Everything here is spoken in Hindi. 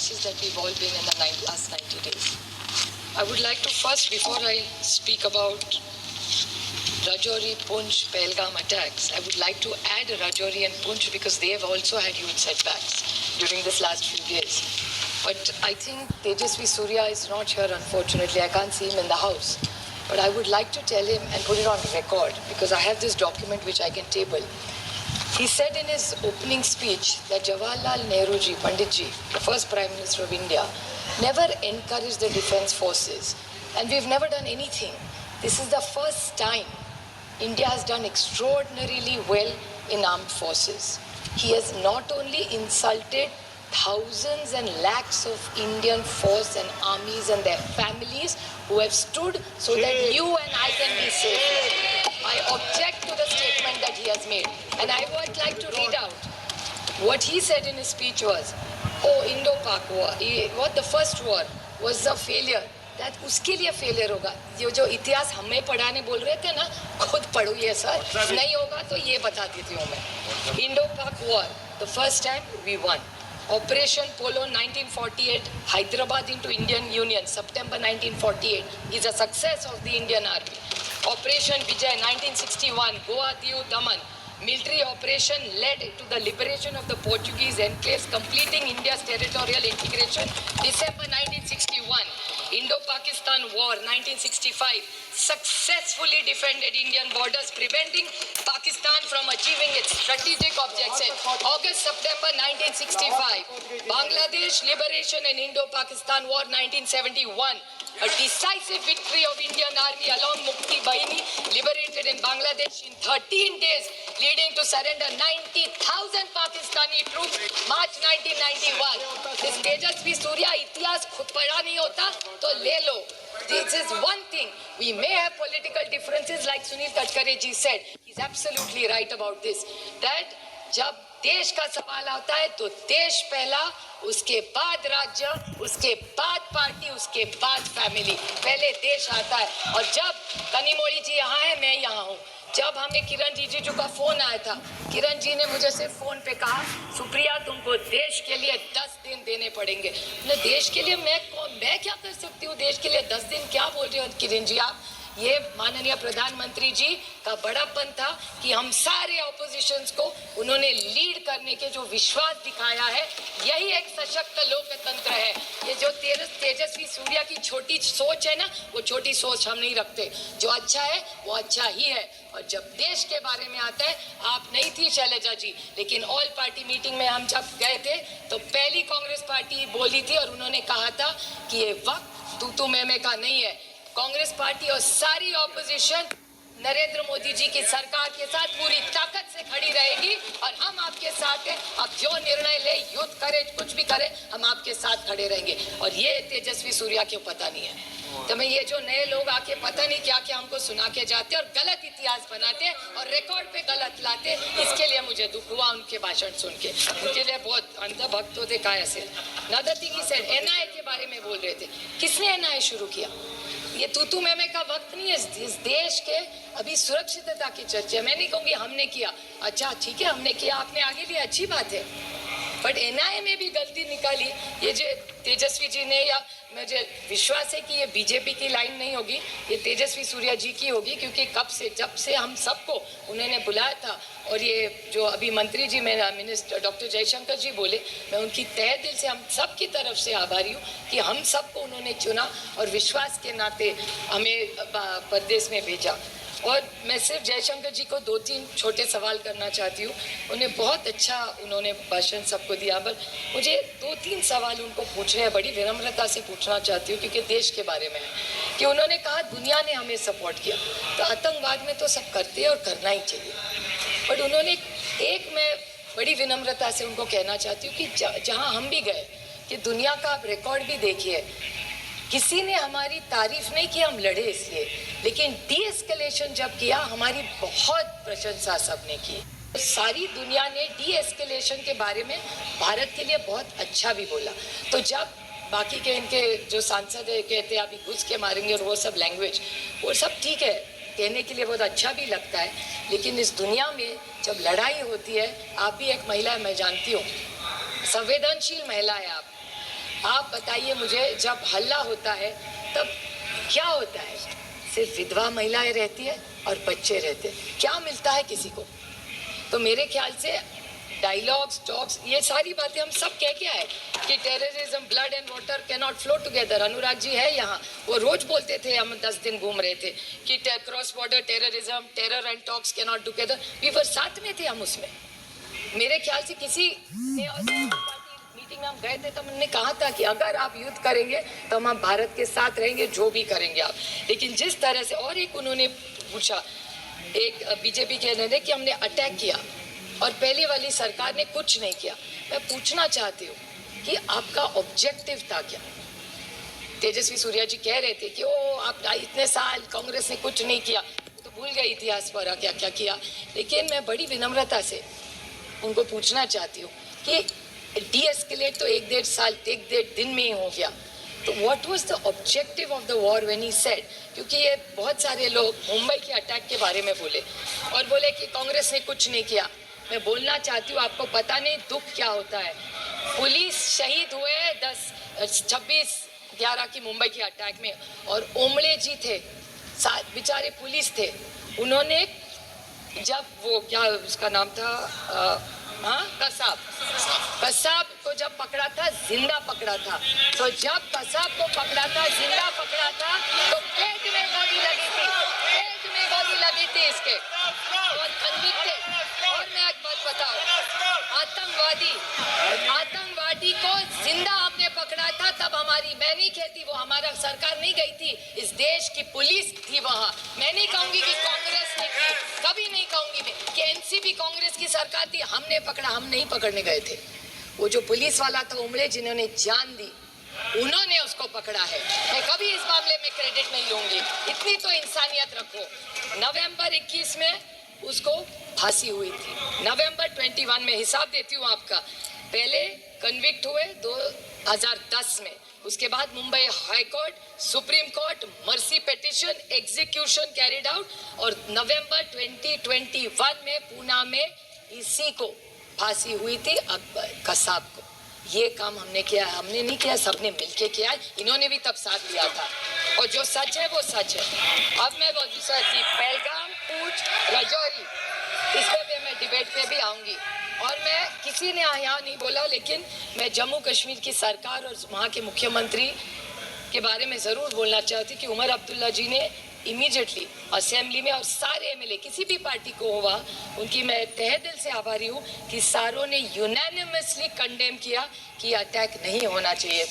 crisis that we've all been in the last 90 days. I would like to first, before I speak about Rajouri, Poonch, Pahalgam attacks, I would like to add Rajouri and Poonch because they have also had huge setbacks during this last few days. But I think Tejasvi Surya is not here, unfortunately. I can't see him in the house. But I would like to tell him and put it on record because I have this document which I can table. He said in his opening speech that Jawaharlal Nehru ji, Pandit ji, the first Prime Minister of India, never encouraged the defense forces. And we've never done anything. This is the first time India has done extraordinarily well in armed forces. He has not only insulted thousands and lakhs of Indian force and armies and their families who have stood so that you and I can be safe. I object to the statement that he has made. And I would like to read out what he said in his speech was, oh, Indo-Pak war, what the first war was a failure. That उसके लिए फेलियर होगा. ये जो इतिहास हमें पढ़ाने बोल रहे थे ना, खुद पढ़ो ये सर. नहीं होगा तो ये बता देती हूँ मैं. Indo-Pak war, the first time we won. Operation Polo 1948, Hyderabad into Indian Union, September 1948, is a success of the Indian Army. Operation Vijay 1961, Goa, Diu, Daman, military operation led to the liberation of the Portuguese enclaves, completing India's territorial integration, December 1961. Indo-Pakistan War 1965 successfully defended Indian borders, preventing Pakistan from achieving its strategic objectives. August-September 1965, Bangladesh liberation and Indo-Pakistan War 1971. A decisive victory of Indian Army along Mukti Bahini liberated in Bangladesh in 13 days, leading to surrender 90,000 Pakistani troops, March 1991. This Tejasvi Surya इतिहास खुद पढ़ा नहीं होता तो ले लो. This is one thing. We may have political differences like Sunil Tadkare ji said. He's absolutely right about this. That जब देश का सवाल आता है तो देश पहला, उसके बाद राज्य, उसके बाद पार्टी, उसके बाद फैमिली. पहले देश आता है. और जब कनिमोळी जी यहाँ है, मैं यहाँ हूँ. जब हमें किरण रिजिजू का फोन आया था, किरण जी ने मुझे सिर्फ फोन पे कहा, सुप्रिया तुमको देश के लिए 10 दिन देने पड़ेंगे. देश के लिए मैं क्या कर सकती हूँ? देश के लिए 10 दिन क्या बोल रहे हो किरण जी आप? ये माननीय प्रधानमंत्री जी का बड़ापन था कि हम सारे ऑपोजिशंस को उन्होंने लीड करने के जो विश्वास दिखाया है, यही एक सशक्त लोकतंत्र है. ये जो तेजस्वी सूर्या की छोटी सोच है ना, वो छोटी सोच हम नहीं रखते. जो अच्छा है वो अच्छा ही है. और जब देश के बारे में आता है, आप नहीं थी शैलजा जी, लेकिन ऑल पार्टी मीटिंग में हम जब गए थे तो पहली कांग्रेस पार्टी बोली थी और उन्होंने कहा था कि ये वक्त तू मैं का नहीं है. कांग्रेस पार्टी और सारी ऑपोजिशन नरेंद्र मोदी जी की सरकार के साथ पूरी ताकत से खड़ी रहेगी और हम आपके साथ हैं. आप जो निर्णय ले, युद्ध करे, कुछ भी करे, हम आपके साथ खड़े रहेंगे. और ये तेजस्वी सूर्या क्यों पता नहीं है. तो मैं ये जो नए लोग आके पता नहीं क्या क्या हमको सुना के जाते और गलत इतिहास बनाते और रिकॉर्ड पे गलत लाते, इसके लिए मुझे दुख हुआ उनके भाषण सुन के. उनके लिए बहुत अंध भक्त होते काय असेल. नदर थिंग ही सेड, एनआईए के बारे में बोल रहे थे. किसने एनआईए शुरू किया? ये तू मैं का वक्त नहीं है. इस देश के अभी सुरक्षितता की चर्चा. मैं नहीं कहूँगी हमने किया, अच्छा ठीक है हमने किया, आपने आगे लिया, अच्छी बात है. बट एनआईए में भी गलती निकाली. ये जो तेजस्वी जी ने, या मुझे विश्वास है कि ये बीजेपी की लाइन नहीं होगी, ये तेजस्वी सूर्या जी की होगी, क्योंकि जब से हम सबको उन्होंने बुलाया था. और ये जो अभी मंत्री जी, मेरा मिनिस्टर डॉक्टर जयशंकर जी बोले, मैं उनकी तहे दिल से हम सब की तरफ से आभारी हूँ कि हम सबको उन्होंने चुना और विश्वास के नाते हमें प्रदेश में भेजा. और मैं सिर्फ जयशंकर जी को 2-3 छोटे सवाल करना चाहती हूँ. उन्हें बहुत अच्छा उन्होंने भाषण सबको दिया, पर मुझे 2-3 सवाल उनको पूछने हैं, बड़ी विनम्रता से पूछना चाहती हूँ क्योंकि देश के बारे में है. कि उन्होंने कहा दुनिया ने हमें सपोर्ट किया, तो आतंकवाद में तो सब करते हैं और करना ही चाहिए. बट उन्होंने मैं बड़ी विनम्रता से उनको कहना चाहती हूँ कि जहाँ हम भी गए, कि दुनिया का आप रिकॉर्ड भी देखिए, किसी ने हमारी तारीफ नहीं की, हम लड़े इसलिए, लेकिन डी एस्केलेशन जब किया, हमारी बहुत प्रशंसा सबने की. सारी दुनिया ने डी एस्केलेशन के बारे में भारत के लिए बहुत अच्छा भी बोला. तो जब बाकी के इनके जो सांसद है कहते हैं अभी घुस के मारेंगे और वो सब लैंग्वेज, वो सब ठीक है, कहने के लिए बहुत अच्छा भी लगता है. लेकिन इस दुनिया में जब लड़ाई होती है, आप भी एक महिला है, मैं जानती हूँ, संवेदनशील महिला है आप. आप बताइए मुझे, जब हल्ला होता है तब क्या होता है? सिर्फ विधवा महिलाएं रहती है और बच्चे रहते हैं, क्या मिलता है किसी को? तो मेरे ख्याल से डायलॉग्स, टॉक्स, ये सारी बातें हम सब कह के आए कि terrorism, blood and water can not flow together. Anurag ji है यहाँ, वो रोज बोलते थे, हम 10 दिन घूम रहे थे कि cross border terrorism, terror and talks cannot together. We were साथ में थे हम उसमें। मेरे ख्याल से किसी मीटिंग में हम गए थे तो हमने कहा था कि अगर आप युद्ध करेंगे तो हम भारत के साथ रहेंगे, जो भी करेंगे आप। लेकिन जिस तरह से, और एक उन्होंने पूछा, एक बीजेपी के ने कि हमने अटैक किया और पहली वाली सरकार ने कुछ नहीं किया। मैं पूछना चाहती हूँ कि आपका ऑब्जेक्टिव था क्या? तेजस्वी सूर्या जी कह रहे थे कि ओ आप इतने साल कांग्रेस ने कुछ नहीं किया, तो भूल गए इतिहास पर क्या क्या किया। लेकिन मैं बड़ी विनम्रता से उनको पूछना चाहती हूँ कि डीएस्केलेट तो 1-1.5 साल, 1-1.5 दिन में ही हो गया, तो what was the objective of the war when he said? क्योंकि ये बहुत सारे लोग मुंबई के अटैक के बारे में बोले और बोले कि कांग्रेस ने कुछ नहीं किया। मैं बोलना चाहती हूँ, आपको पता नहीं दुख क्या होता है। पुलिस शहीद हुए 26/11 की मुंबई के अटैक में, और ओमले जी थे, बेचारे पुलिस थे, उन्होंने जब वो क्या उसका नाम था, कसाब को जब पकड़ा था, जिंदा पकड़ा था। तो जब कसाब को पकड़ा था, जिंदा पकड़ा था, तो पेट में गोली लगी थी, पेट में गोली लगी थी इसके, और कन्विक्टेड। और मैं एक बात बताऊं, आतंकवादी को जिंदा हमने पकड़ा था, तब हमारी, मैं नहीं कहती वो हमारा सरकार नहीं गई थी, इस देश की पुलिस थी वहां। मैं नहीं कहूंगी कि कांग्रेस ने की, कभी नहीं कहूंगी मैं कि एनसीपी कांग्रेस की सरकार थी, हमने पकड़ा, हम नहीं पकड़ने गए थे। वो जो पुलिस वाला था उमड़े, जिन्होंने जान दी, उन्होंने उसको पकड़ा है। मैं कभी इस मामले में क्रेडिट नहीं लूंगी, इतनी तो इंसानियत रखो। नवंबर 21 में उसको फांसी हुई थी, नवंबर 21 में, हिसाब देती हूँ आपका। पहले कन्विक्ट हुए 2010 में, उसके बाद Mumbai high court, supreme court, mercy petition, execution carried out, और नवंबर 2021 में पूना में इसी को फांसी हुई थी, कसाब को। ये काम हमने किया, हमने नहीं किया, सबने मिलके किया। इन्होंने भी तब साथ दिया था, और जो सच है वो सच है। अब मैं पहलगाम, पूंछ, राजौरी, इस पे मैं डिबेट पे भी आऊंगी। और मैं, किसी ने यहाँ नहीं बोला, लेकिन मैं जम्मू कश्मीर की सरकार और वहाँ के मुख्यमंत्री के बारे में ज़रूर बोलना चाहती कि उमर अब्दुल्ला जी ने इमीडिएटली असेंबली में, और सारे एमएलए किसी भी पार्टी को हुआ, उनकी मैं तहे दिल से आभारी हूँ कि सारों ने यूनानिमसली कंडेम किया कि अटैक नहीं होना चाहिए।